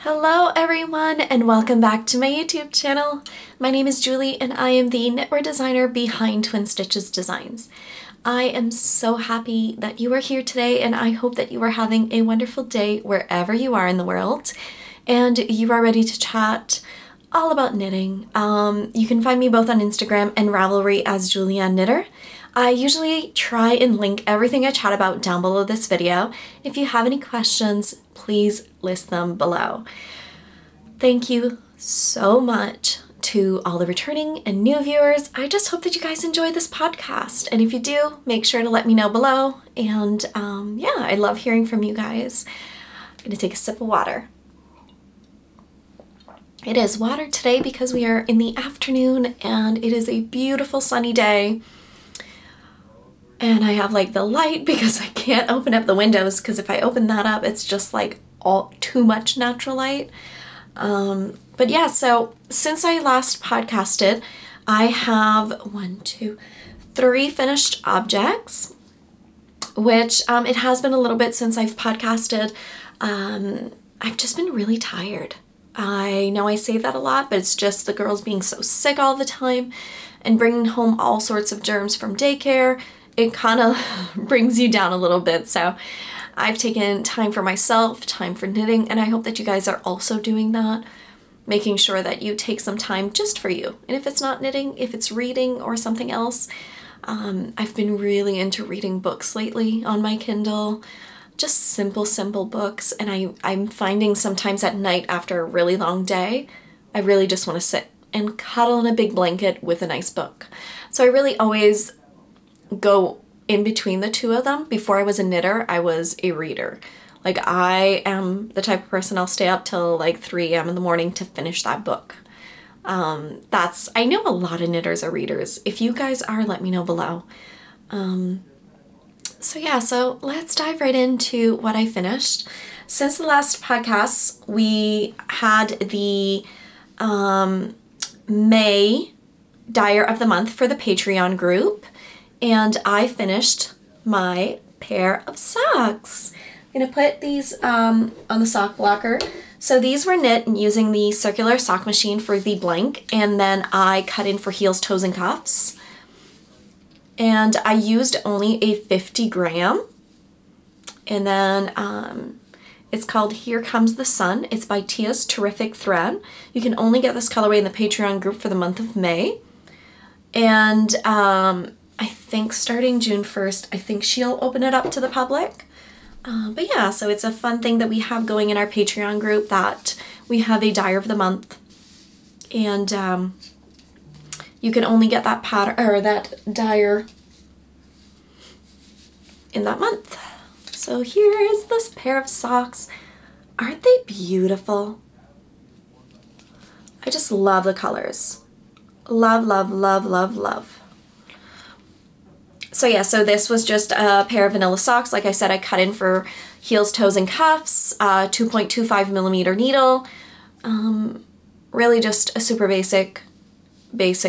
Hello everyone and welcome back to my YouTube channel. My name is Julie and I am the knitwear designer behind Twin Stitches Designs. I am so happy that you are here today and I hope that you are having a wonderful day wherever you are in the world and you are ready to chat all about knitting. You can find me both on Instagram and Ravelry as Julianne Knitter. I usually try and link everything I chat about down below this video. If you have any questions, please list them below. Thank you so much to all the returning and new viewers. I just hope that you guys enjoy this podcast. And if you do, make sure to let me know below. And yeah, I love hearing from you guys. I'm gonna take a sip of water. It is water today because we are in the afternoon and it is a beautiful sunny day. And I have like the light because I can't open up the windows because if I open that up, it's just like all too much natural light. But yeah, so since I last podcasted, I have 3 finished objects, which it has been a little bit since I've podcasted. I've just been really tired. I know I say that a lot, but it's just the girls being so sick all the time and bringing home all sorts of germs from daycare. It kind of brings you down a little bit. So I've taken time for myself, time for knitting, and I hope that you guys are also doing that, making sure that you take some time just for you. And if it's not knitting, if it's reading or something else, I've been really into reading books lately on my Kindle, just simple books. And I'm finding sometimes at night after a really long day, I really just want to sit and cuddle in a big blanket with a nice book. So I really always go in between the two of them. Before I was a knitter, I was a reader. Like I am the type of person I'll stay up till like 3 a.m. in the morning to finish that book. I know a lot of knitters are readers. If you guys are, let me know below. So yeah, so let's dive right into what I finished. Since the last podcast, we had the May Dyer of the Month for the Patreon group. And I finished my pair of socks. I'm gonna put these on the sock blocker. So these were knit using the circular sock machine for the blank, and then I cut in for heels, toes, and cuffs. And I used only a 50 gram. And then it's called Here Comes the Sun. It's by Tia's Terrific Thread. You can only get this colorway in the Patreon group for the month of May. And I think starting June 1st, I think she'll open it up to the public. But yeah, so it's a fun thing that we have going in our Patreon group that we have a Dyer of the Month. And you can only get that pattern or that Dyer in that month. So here is this pair of socks. Aren't they beautiful? I just love the colors. Love, love, love, love, love. So yeah, so this was just a pair of vanilla socks. Like I said, I cut in for heels, toes, and cuffs, 2.25 millimeter needle. Really just a super basic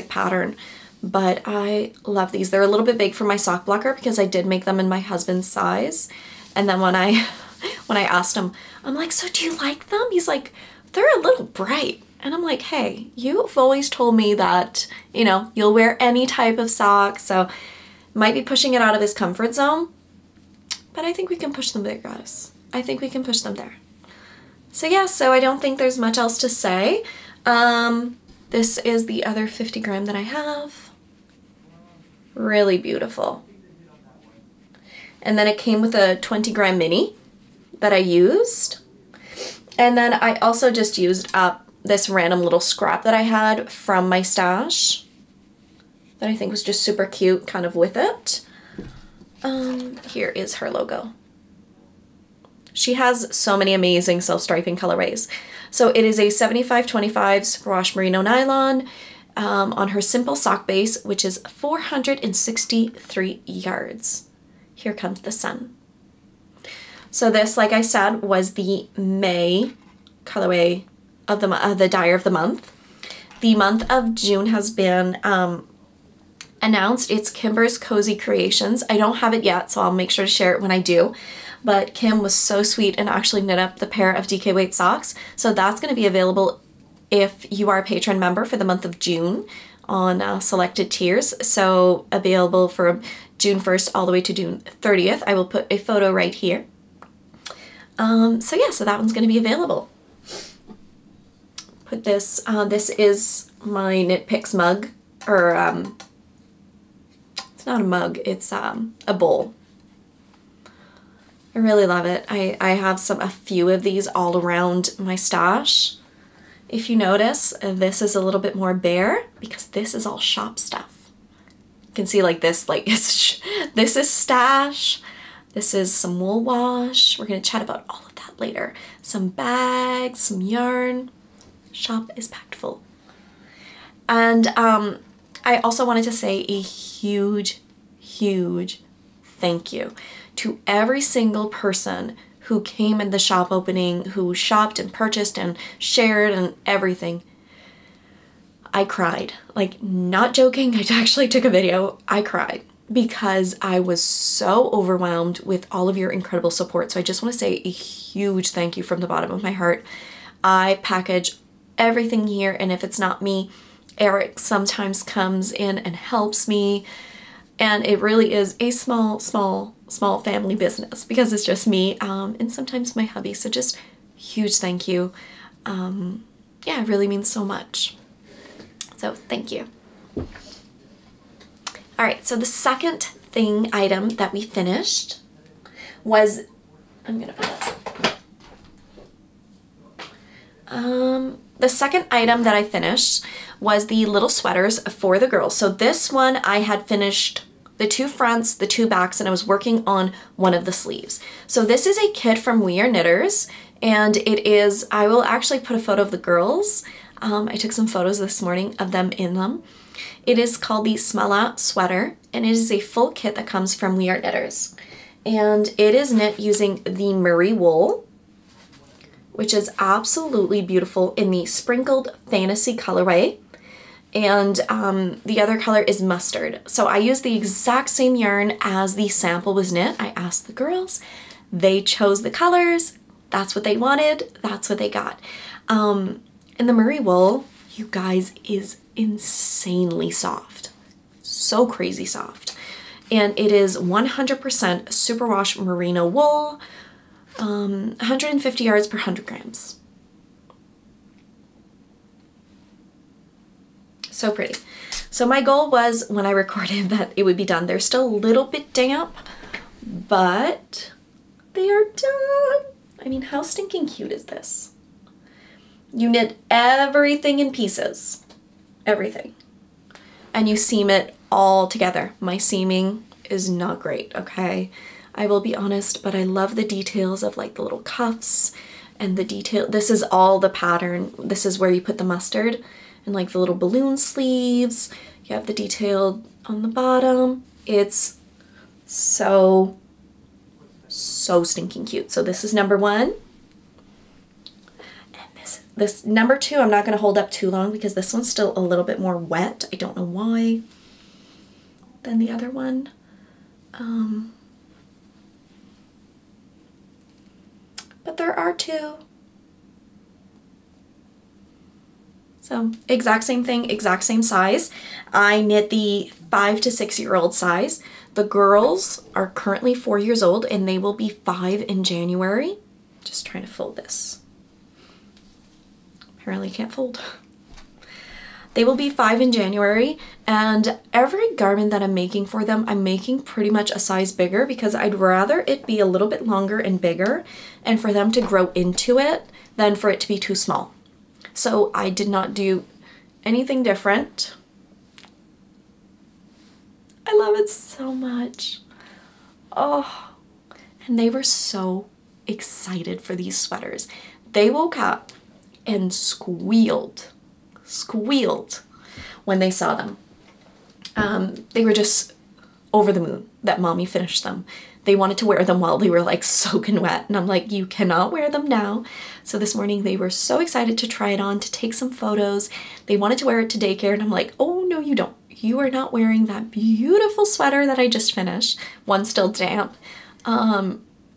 pattern, but I love these. They're a little bit big for my sock blocker because I did make them in my husband's size. And then when I asked him, I'm like, so do you like them? He's like, they're a little bright. And I'm like, hey, you've always told me that, you know, you'll wear any type of sock. So might be pushing it out of his comfort zone, but I think we can push them there, guys. I think we can push them there. So yeah, so I don't think there's much else to say. This is the other 50 gram that I have. Really beautiful. And then it came with a 20 gram mini that I used. And then I also just used up this random little scrap that I had from my stash that I think was just super cute kind of with it. Here is her logo. She has so many amazing self-striping colorways. So it is a 75/25 superwash merino nylon on her simple sock base, which is 463 yards. Here comes the sun. So this, like I said, was the May colorway of the Dyer of the Month. The month of June has been announced. It's Kimber's Cozy Creations. I don't have it yet, so I'll make sure to share it when I do. but Kim was so sweet and actually knit up the pair of DK weight socks. So that's going to be available if you are a patron member for the month of June on selected tiers. So available for June 1st all the way to June 30th. I will put a photo right here. So yeah, so that one's going to be available. Put this, this is my Knit Picks mug, or it's not a mug, it's a bowl. I really love it. I have a few of these all around my stash. If you notice, this is a little bit more bare because this is all shop stuff. You can see like this, like this is stash. This is some wool wash. We're gonna chat about all of that later. Some bags, some yarn. Shop is packed full. And I also wanted to say a huge, huge thank you to every single person who came in the shop opening, who shopped and purchased and shared and everything. I cried. Like, not joking, I actually took a video. I cried because I was so overwhelmed with all of your incredible support. So I just want to say a huge thank you from the bottom of my heart. I package everything here, and if it's not me, Eric sometimes comes in and helps me, and it really is a small family business because it's just me and sometimes my hubby. So just huge thank you. Yeah, it really means so much. So thank you. All right, so the second item that we finished was, I'm gonna put it. The second item that I finished was the little sweaters for the girls. So this one I had finished the two fronts, the two backs, and I was working on one of the sleeves. So this is a kit from We Are Knitters, and it is, I will actually put a photo of the girls. I took some photos this morning of them in them. It is called the Smala sweater, and it is a full kit that comes from We Are Knitters. And it is knit using the Murray wool, which is absolutely beautiful in the sprinkled fantasy colorway. And the other color is mustard. So I used the exact same yarn as the sample was knit. I asked the girls, they chose the colors, that's what they wanted, that's what they got. And the Murray wool, you guys, is insanely soft. So crazy soft. And it is 100% superwash merino wool, 150 yards per 100 grams. So pretty. So my goal was, when I recorded, that it would be done. They're still a little bit damp, but they are done. I mean, how stinking cute is this? You knit everything in pieces. Everything. And you seam it all together. My seaming is not great, okay? I will be honest, but I love the details of like the little cuffs and the detail. This is all the pattern. This is where you put the mustard and like the little balloon sleeves. You have the detail on the bottom. It's so stinking cute. So this is number one. And this number two, I'm not going to hold up too long because this one's still a little bit more wet. I don't know why than the other one. But there are two. So exact same thing, exact same size. I knit the 5 to 6 year old size. The girls are currently 4 years old and they will be 5 in January. Just trying to fold this. Apparently can't fold. They will be 5 in January, and every garment that I'm making for them, I'm making pretty much a size bigger because I'd rather it be a little bit longer and bigger and for them to grow into it than for it to be too small. So I did not do anything different. I love it so much. Oh, and they were so excited for these sweaters. They woke up and squealed when they saw them. They were just over the moon that mommy finished them. They wanted to wear them while they were like soaking wet, and I'm like, you cannot wear them now. So this morning they were so excited to try it on, to take some photos. They wanted to wear it to daycare, and I'm like, oh no you don't. You are not wearing that beautiful sweater that I just finished. One's still damp.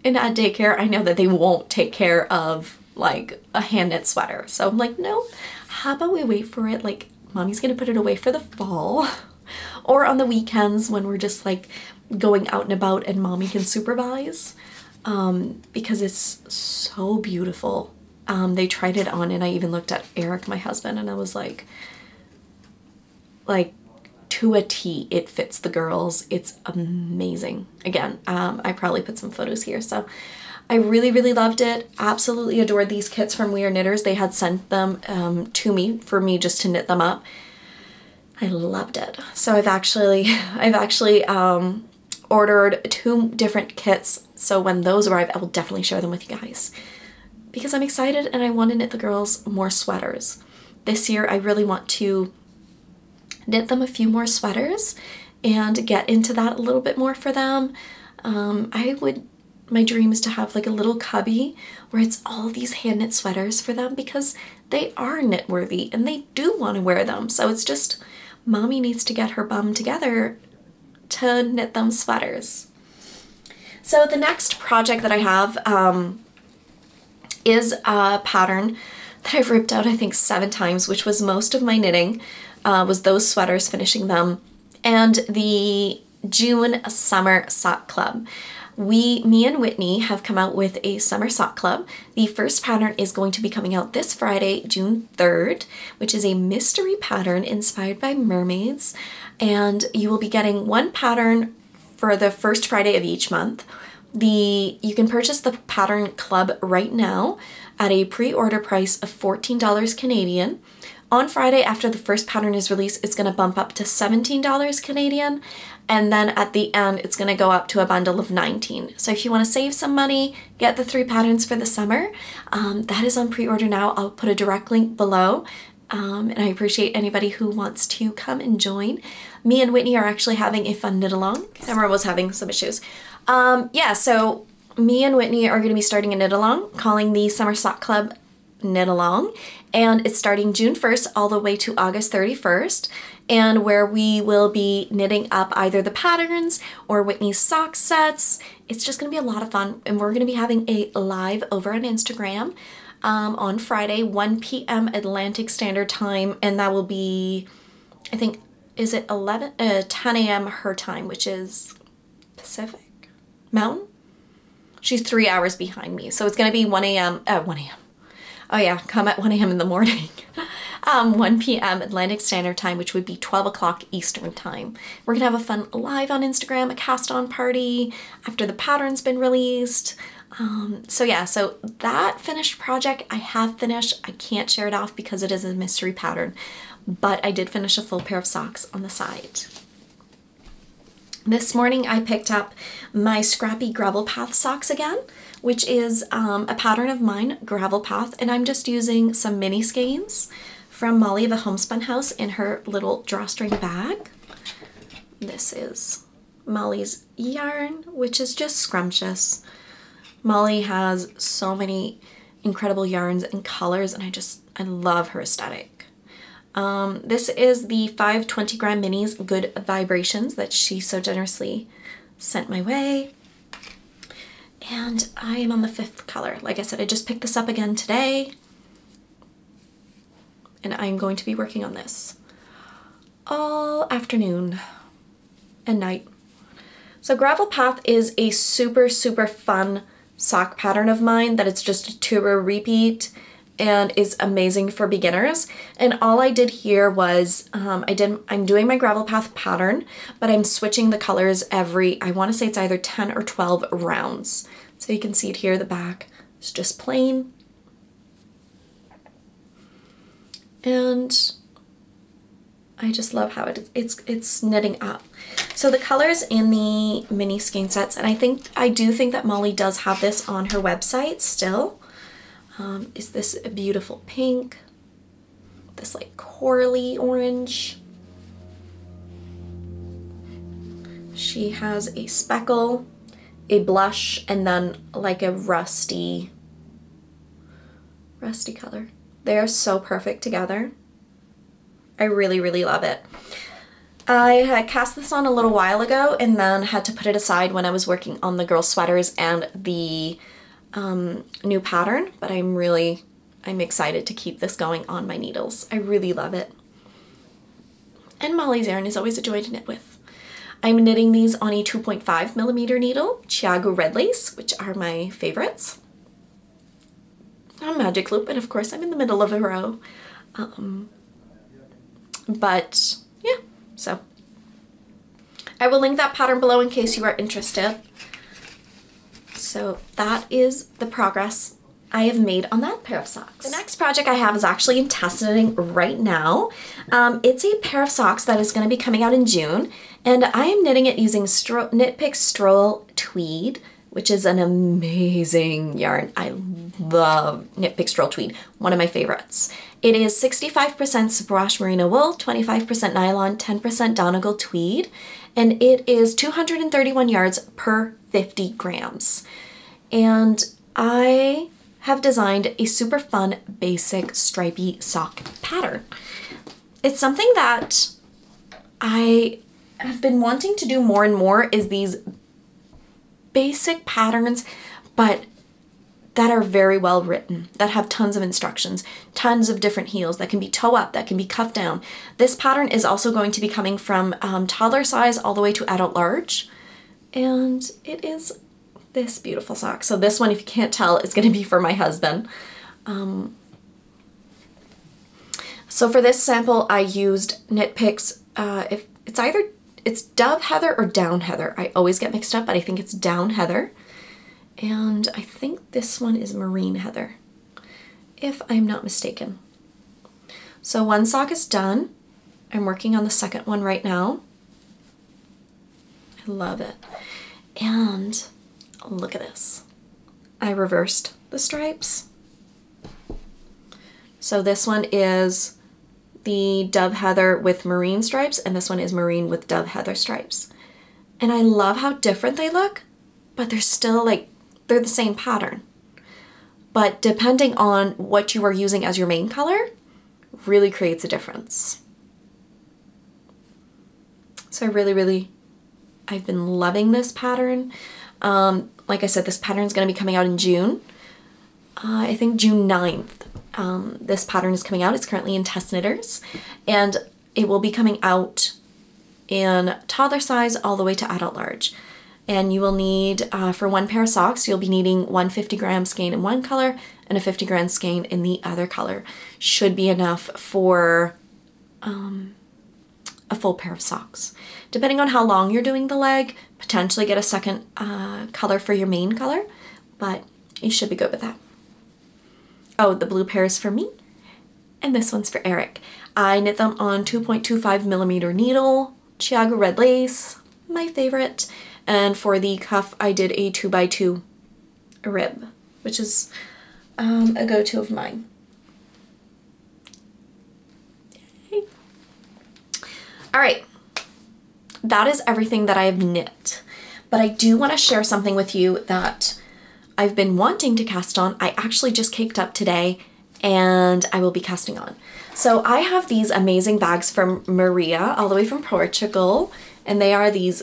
and at daycare, I know that they won't take care of like a hand knit sweater. So I'm like, no, how about we wait for it? Like, mommy's gonna put it away for the fall or on the weekends when we're just like going out and about and mommy can supervise, because it's so beautiful. They tried it on and I even looked at Eric, my husband, and I was like to a T, it fits the girls. It's amazing. Again, I probably put some photos here. So I really, really loved it. Absolutely adored these kits from We Are Knitters. They had sent them to me for me just to knit them up. I loved it. So I've actually ordered 2 different kits. So when those arrive, I will definitely share them with you guys because I'm excited and I want to knit the girls more sweaters. This year, I really want to knit them a few more sweaters and get into that a little bit more for them. My dream is to have like a little cubby where it's all these hand knit sweaters for them because they are knit worthy and they do want to wear them. So it's just, mommy needs to get her bum together to knit them sweaters. So the next project that I have is a pattern that I've ripped out I think 7 times, which was most of my knitting, was those sweaters, finishing them, and the June Summer Sock Club. Me and Whitney have come out with a summer sock club. The first pattern is going to be coming out this Friday, June 3rd, which is a mystery pattern inspired by mermaids. And you will be getting 1 pattern for the first Friday of each month. You can purchase the pattern club right now at a pre-order price of $14 Canadian. On Friday, after the first pattern is released, it's going to bump up to $17 Canadian. And then at the end, it's going to go up to a bundle of 19. So if you want to save some money, get the 3 patterns for the summer. That is on pre-order now. I'll put a direct link below. And I appreciate anybody who wants to come and join. Me and Whitney are actually having a fun knit along. Camera was having some issues. Yeah, so me and Whitney are going to be starting a knit along, calling the Summer Sock Club Knit Along. And it's starting June 1st all the way to August 31st. And where we will be knitting up either the patterns or Whitney's sock sets. It's just going to be a lot of fun. And we're going to be having a live over on Instagram on Friday, 1 p.m. Atlantic Standard Time. And that will be, I think, is it 10 a.m. her time, which is Pacific? Mountain? She's 3 hours behind me. So it's going to be 1 a.m. Oh yeah, come at 1 a.m. in the morning. 1 p.m. Atlantic Standard Time, which would be 12 o'clock Eastern Time. We're gonna have a fun live on Instagram, a cast-on party after the pattern's been released. So yeah, so that finished project I have finished. I can't share it off because it is a mystery pattern, but I did finish a full pair of socks on the side. This morning I picked up my Scrappy Gravel Path socks again, which is a pattern of mine, Gravel Path, and I'm just using some mini skeins from Molly the Homespun House in her little drawstring bag. This is Molly's yarn, which is just scrumptious. Molly has so many incredible yarns and colors, and I love her aesthetic. This is the 5 20-gram minis Good Vibrations that she so generously sent my way. And I am on the 5th color. Like I said, I just picked this up again today. And I'm going to be working on this all afternoon and night. So Gravel Path is a super, super fun sock pattern of mine that it's just a 2-row repeat and is amazing for beginners. And all I did here was, I'm doing my Gravel Path pattern, but I'm switching the colors every, I want to say it's either 10 or 12 rounds. So you can see it here, the back is just plain. And I just love how it's knitting up. So the colors in the mini skein sets, and I do think that Molly does have this on her website still, is this a beautiful pink, this like corally orange. She has a speckle, a blush, and then like a rusty color. They are so perfect together. I really, really love it. I had cast this on a little while ago and then had to put it aside when I was working on the girl sweaters and the new pattern, but I'm excited to keep this going on my needles. I really love it. And Molly's yarn is always a joy to knit with. I'm knitting these on a 2.5mm needle, Chiago Red Lace, which are my favorites. A magic loop, and of course I'm in the middle of a row. But yeah, so I will link that pattern below in case you are interested. So that is the progress I have made on that pair of socks. The next project I have is actually in test knitting right now. It's a pair of socks that is going to be coming out in June, and I am knitting it using Knit Pick Stroll Tweed, which is an amazing yarn. I love Knit Pick Stroll Tweed, one of my favorites. It is 65% superwash merino wool, 25% nylon, 10% Donegal tweed, and it is 231 yards per 50 grams. And I have designed a super fun, basic, stripy sock pattern. It's something that I have been wanting to do more and more, is these basic patterns, but that are very well written, that have tons of instructions, tons of different heels, that can be toe up, that can be cuff down. This pattern is also going to be coming from toddler size all the way to adult large, and it is this beautiful sock. So this one, if you can't tell, is going to be for my husband. So for this sample, I used Knit Pick's, it's Dove Heather or Down Heather. I always get mixed up, but I think it's Down Heather. And I think this one is Marine Heather, if I'm not mistaken. So one sock is done. I'm working on the second one right now. I love it. And look at this. I reversed the stripes. So this one is the Dove Heather with marine stripes, and this one is marine with Dove Heather stripes. And I love how different they look, but they're still like, they're the same pattern. But depending on what you are using as your main color, really creates a difference. So I've been loving this pattern. Like I said, this pattern is going to be coming out in June. I think June 9th. This pattern is coming out. It's currently in Test Knitters, and it will be coming out in toddler size all the way to adult large. And you will need, for one pair of socks, you'll be needing one 50-gram skein in one color and a 50-gram skein in the other color. Should be enough for a full pair of socks. Depending on how long you're doing the leg, potentially get a second color for your main color, but you should be good with that. Oh, the blue pair is for me, and this one's for Eric. I knit them on 2.25mm needle, Chiago Red Lace, my favorite. And for the cuff, I did a 2x2 rib, which is a go-to of mine. Yay. All right, that is everything that I have knit. But I do want to share something with you that I've been wanting to cast on. I actually just caked up today, and I will be casting on. So I have these amazing bags from Maria, all the way from Portugal, and they are these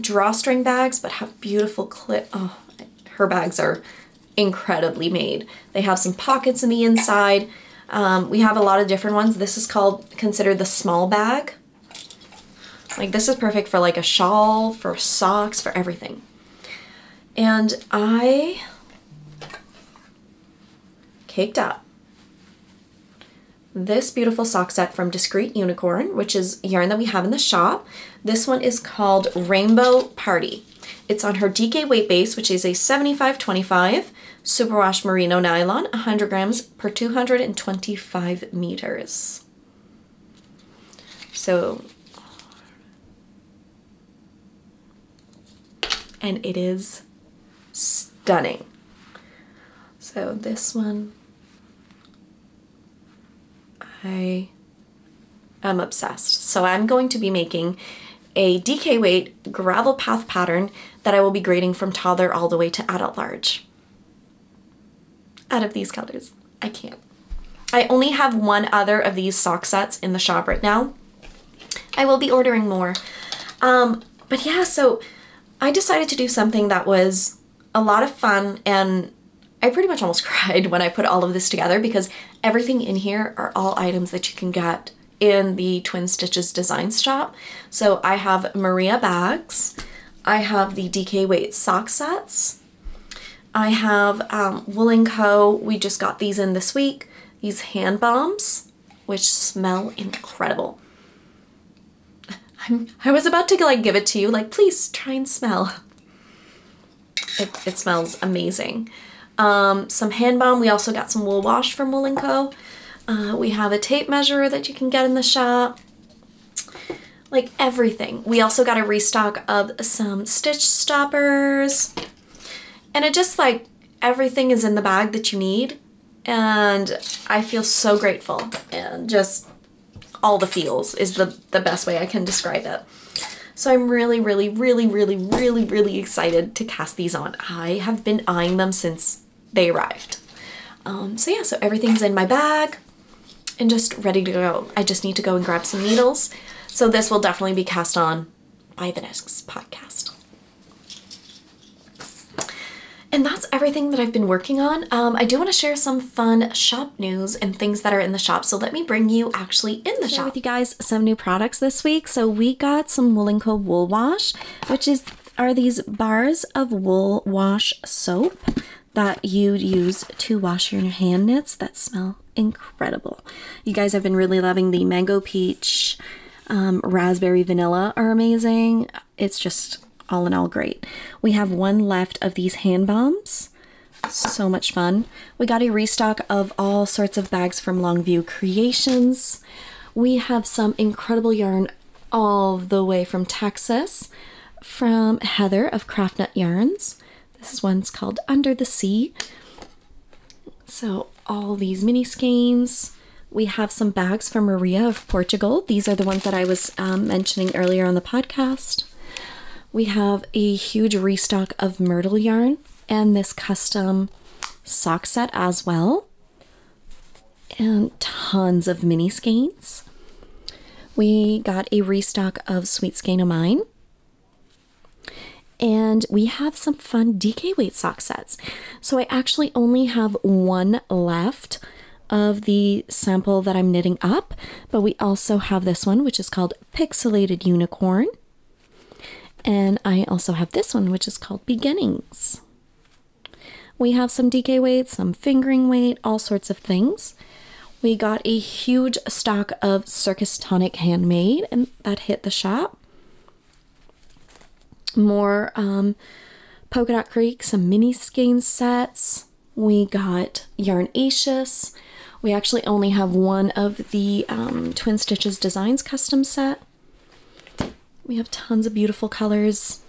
drawstring bags, but have beautiful clip. Oh, her bags are incredibly made. They have some pockets in the inside. We have a lot of different ones. This is considered the small bag. Like, this is perfect for like a shawl, for socks, for everything. And I caked up this beautiful sock set from Discrete Unicorn, which is yarn that we have in the shop. This one is called Rainbow Party. It's on her DK weight base, which is a 75/25 superwash merino nylon, 100 grams per 225 meters. So, and it is stunning. So this one, I am obsessed. So I'm going to be making a DK weight gravel path pattern that I will be grading from toddler all the way to adult large. Out of these colors. I can't. I only have one other of these sock sets in the shop right now. I will be ordering more. But yeah, so I decided to do something that was a lot of fun, and I pretty much almost cried when I put all of this together because everything in here are all items that you can get in the Twin Stitches design shop. So I have Maria bags, I have the DK Weight sock sets, I have Wool & Co. We just got these in this week. These hand bombs, which smell incredible. I was about to like give it to you, like please try and smell. It smells amazing. Some hand balm. We also got some wool wash from Wool & Co. We have a tape measure that you can get in the shop. Like everything. We also got a restock of some stitch stoppers. And it just like everything is in the bag that you need. And I feel so grateful. And just all the feels is the best way I can describe it. So I'm really, really, really, really, really, really excited to cast these on. I have been eyeing them since they arrived. So yeah, so everything's in my bag and just ready to go. I just need to go and grab some needles. So this will definitely be cast on by the next podcast. And that's everything that I've been working on. I do want to share some fun shop news and things that are in the shop. So let me bring you actually in the shop. With you guys some new products this week. So we got some Wool & Co. Wool Wash, which are these bars of wool wash soap that you use to wash your hand knits that smell incredible. You guys have been really loving the Mango Peach, Raspberry Vanilla are amazing. It's just all in all great. We have one left of these hand bombs. So much fun. We got a restock of all sorts of bags from Longview Creations. We have some incredible yarn all the way from Texas from Heather of Craft Nut Yarns. This one's called Under the Sea. So all these mini skeins. We have some bags from Maria of Portugal. These are the ones that I was mentioning earlier on the podcast. We have a huge restock of Myrtle yarn and this custom sock set as well. And tons of mini skeins. We got a restock of Sweet Skein of Mine. And we have some fun DK weight sock sets. So I actually only have one left of the sample that I'm knitting up. But we also have this one, which is called Pixelated Unicorn. And I also have this one, which is called Beginnings. We have some DK weight, some fingering weight, all sorts of things. We got a huge stock of Circus Tonic Handmade, and that hit the shop. More Polka Dot Creek, some mini skein sets. We got Yarnaceous. We actually only have one of the Twin Stitches Designs custom set. We have tons of beautiful colors.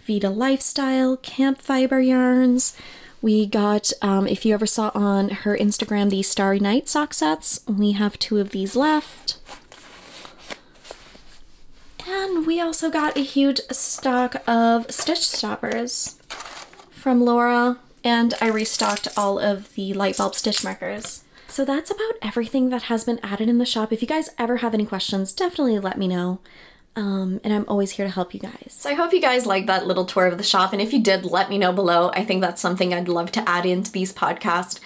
Vita Lifestyle, Camp Fiber yarns. We got, if you ever saw on her Instagram, the Starry Night sock sets. We have 2 of these left. And we also got a huge stock of stitch stoppers from Laura, and I restocked all of the light bulb stitch markers. So that's about everything that has been added in the shop. If you guys ever have any questions, definitely let me know. And I'm always here to help you guys. So I hope you guys liked that little tour of the shop, and if you did, let me know below. I think that's something I'd love to add into these podcasts.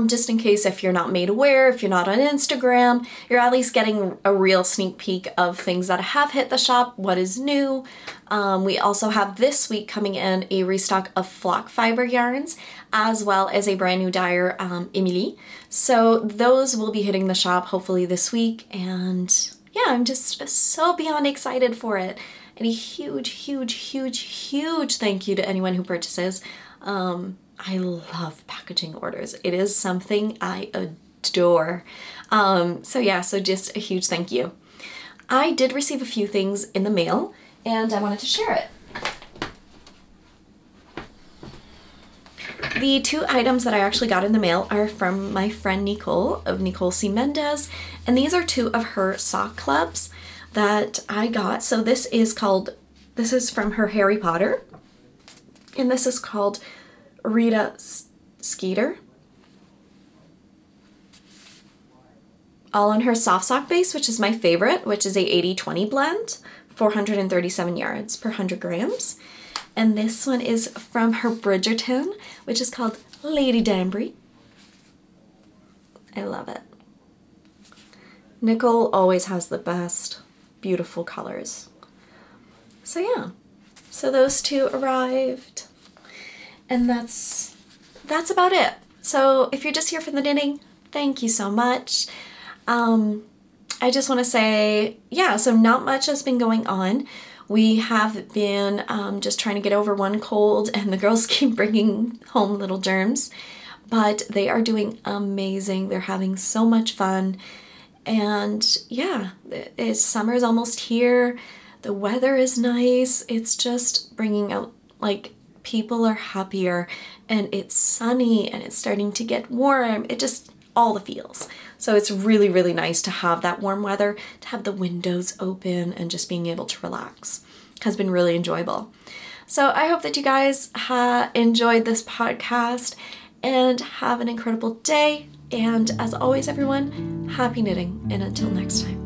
Just in case if you're not made aware, if you're not on Instagram, you're at least getting a real sneak peek of things that have hit the shop, what is new. We also have this week coming in a restock of flock fiber yarns, as well as a brand new Dyer Emily. So those will be hitting the shop hopefully this week, and yeah, I'm just so beyond excited for it. And a huge, huge, huge, huge thank you to anyone who purchases. I love packaging orders. It is something I adore. So yeah, so just a huge thank you. I did receive a few things in the mail, and I wanted to share it. The 2 items that I actually got in the mail are from my friend Nicole of Nicole C Mendez, and these are 2 of her sock clubs that I got. So this is from her Harry Potter, and this is called Rita Skeeter. all on her soft sock base, which is my favorite, which is a 80-20 blend, 437 yards per 100 grams. And this one is from her Bridgerton, which is called Lady Danbury. I love it. Nicole always has the best, beautiful colors. So yeah, so those two arrived, and that's about it. So if you're just here for the knitting, thank you so much. I just want to say, yeah, so not much has been going on. We have been just trying to get over one cold, and the girls keep bringing home little germs, but they are doing amazing. They're having so much fun. And yeah, summer's almost here. The weather is nice. It's just bringing out, like, people are happier, and it's sunny, and it's starting to get warm. It just, all the feels. So it's really, really nice to have that warm weather, to have the windows open, and just being able to relax. Has been really enjoyable. So I hope that you guys enjoyed this podcast, and have an incredible day. And as always, everyone, happy knitting, and until next time.